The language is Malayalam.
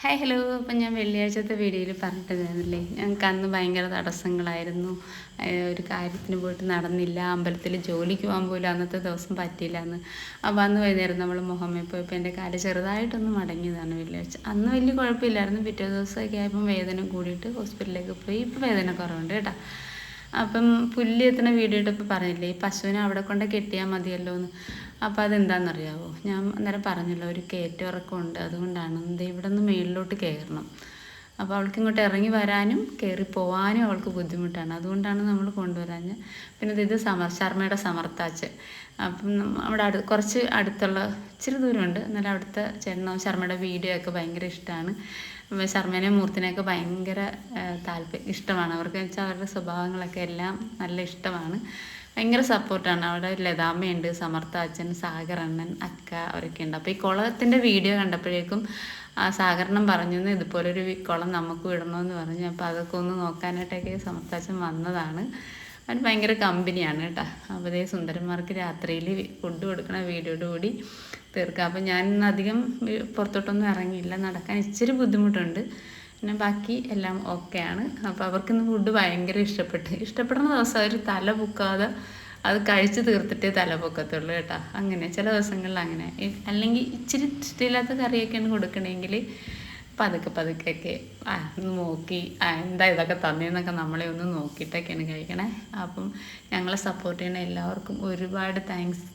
Hi hello. അപ്പം ഞാൻ വെള്ളിയാഴ്ചത്തെ വീഡിയോയിൽ പറഞ്ഞിട്ടുണ്ടായിരുന്നില്ലേ, ഞങ്ങൾക്ക് അന്ന് ഭയങ്കര തടസ്സങ്ങളായിരുന്നു. ഒരു കാര്യത്തിന് പോയിട്ട് നടന്നില്ല, അമ്പലത്തിൽ ജോലിക്ക് പോകാൻ പോലും അന്നത്തെ ദിവസം പറ്റിയില്ല എന്ന്. അപ്പോൾ അന്ന് വൈകുന്നേരം നമ്മൾ മുഹമ്മയിൽ പോയപ്പോൾ എൻ്റെ കാല് ചെറുതായിട്ടൊന്ന് മടങ്ങിയതാണ് വെള്ളിയാഴ്ച. അന്ന് വലിയ കുഴപ്പമില്ലായിരുന്നു. പിറ്റേ ദിവസമൊക്കെ ആയപ്പം വേദന കൂടിയിട്ട് ഹോസ്പിറ്റലിലേക്ക് പോയി. ഇപ്പോൾ വേദന കുറവുണ്ട് കേട്ടോ. അപ്പം പുല്ല് എത്തുന്ന വീഡിയോ ഇട്ടപ്പോൾ പറഞ്ഞില്ലേ, ഈ പശുവിനെ അവിടെ കൊണ്ട് കെട്ടിയാൽ മതിയല്ലോ എന്ന്. അപ്പോൾ അതെന്താണെന്നറിയാവോ, ഞാൻ അന്നേരം പറഞ്ഞല്ലോ ഒരു കയറ്റിറക്കമുണ്ട്, അതുകൊണ്ടാണ് ഇവിടെ നിന്ന് മേളിലോട്ട് കയറണം. അപ്പോൾ അവൾക്ക് ഇങ്ങോട്ട് ഇറങ്ങി വരാനും കയറി പോകാനും അവൾക്ക് ബുദ്ധിമുട്ടാണ്. അതുകൊണ്ടാണ് നമ്മൾ കൊണ്ടുവരാഞ്ഞ്. പിന്നെ ഇത് ശർമ്മയുടെ സമർത്ഥാച്ചൻ. അപ്പം അവിടെ കുറച്ച് അടുത്തുള്ള ഇച്ചിരി ദൂരമുണ്ട്. എന്നാലും അവിടുത്തെ ചേട്ടനും ശർമ്മയുടെ വീഡിയോ ഒക്കെ ഭയങ്കര ഇഷ്ടമാണ്. ശർമ്മേനെയും മൂർത്തിനെയൊക്കെ ഭയങ്കര ഇഷ്ടമാണ് അവർക്ക്. വെച്ചാൽ അവരുടെ സ്വഭാവങ്ങളൊക്കെ എല്ലാം നല്ല ഇഷ്ടമാണ്. ഭയങ്കര സപ്പോർട്ടാണ്. അവിടെ ലതാമ്മയുണ്ട്, സമർത്ഥ അച്ഛൻ, സാഗർ അണ്ണൻ, അക്ക അവരൊക്കെ ഉണ്ട്. അപ്പോൾ ഈ കുളത്തിൻ്റെ വീഡിയോ കണ്ടപ്പോഴേക്കും സാഗരണം പറഞ്ഞു ഇതുപോലൊരു കുളം നമുക്ക് വിടണമെന്ന് പറഞ്ഞു. അപ്പോൾ അതൊക്കെ ഒന്ന് നോക്കാനായിട്ടൊക്കെ സമർത്ഥ അച്ഛൻ വന്നതാണ്. അവൻ ഭയങ്കര കമ്പനിയാണ് കേട്ടോ. അപ്പോൾ അതേ സുന്ദരന്മാർക്ക് രാത്രിയിൽ ഫുഡ് കൊടുക്കണ വീഡിയോയോട് കൂടി തീർക്കുക. അപ്പോൾ ഞാൻ അധികം പുറത്തോട്ടൊന്നും ഇറങ്ങിയില്ല, നടക്കാൻ ഇച്ചിരി ബുദ്ധിമുട്ടുണ്ട്. പിന്നെ ബാക്കി എല്ലാം ഓക്കെയാണ്. അപ്പോൾ അവർക്കിന്ന് ഫുഡ് ഭയങ്കര ഇഷ്ടപ്പെടുന്ന ദിവസം അവർ തല പൊക്കാതെ അത് കഴിച്ച് തീർത്തിട്ടേ തല പൊക്കത്തുള്ളൂ കേട്ടോ. അങ്ങനെ ചില ദിവസങ്ങളിൽ അങ്ങനെ. അല്ലെങ്കിൽ ഇച്ചിരി ഇഷ്ടമില്ലാത്ത കറിയൊക്കെയാണ് കൊടുക്കണമെങ്കിൽ പതുക്കെയൊക്കെ നോക്കി എന്താ ഇതൊക്കെ തന്നേന്നൊക്കെ നമ്മളെ ഒന്ന് നോക്കിയിട്ടൊക്കെയാണ് കഴിക്കണേ. അപ്പം ഞങ്ങളെ സപ്പോർട്ട് ചെയ്യണ എല്ലാവർക്കും ഒരുപാട് താങ്ക്സ്.